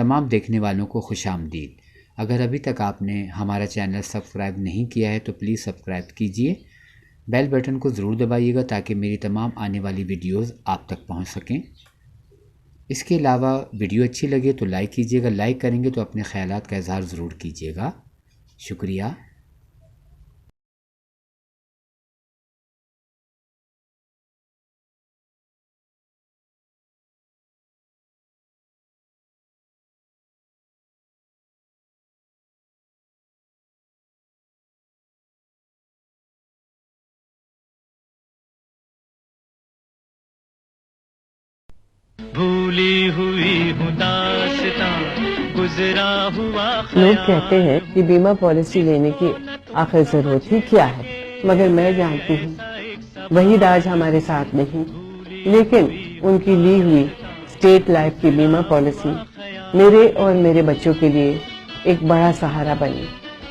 تمام دیکھنے والوں کو خوش آمدید۔ اگر ابھی تک آپ نے ہمارا چینل سبسکرائب نہیں کیا ہے تو پلیز سبسکرائب کیجئے، بیل بٹن کو ضرور دبائیے گا تاکہ میری تمام آنے والی ویڈیوز آپ تک پہنچ سکیں۔ اس کے علاوہ ویڈیو اچھی لگے تو لائک کیجئے گا، لائک کریں گے تو اپنے خیالات کا اظہار ضرور کیجئے گا۔ شکریہ۔ بھولی ہوئی ہوں داستاں گزرا ہوا لوگ کہتے ہیں کہ بیمہ پالیسی لینے کی آخر ضرورت ہی کیا ہے، مگر میں جانتی ہوں وحید آج ہمارے ساتھ نہیں، لیکن ان کی لی ہوئی اسٹیٹ لائف کی بیمہ پالیسی میرے اور میرے بچوں کے لیے ایک بڑا سہارا بنی۔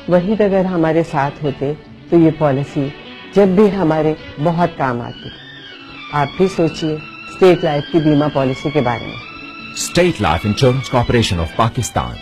وحید اگر ہمارے ساتھ ہوتے تو یہ پالیسی جب بھی ہمارے بہت کام آتی۔ آپ بھی سوچئے اسٹیٹ لائف کی بیمہ پالیسی کے بارے میں۔ State Life Insurance Corporation of Pakistan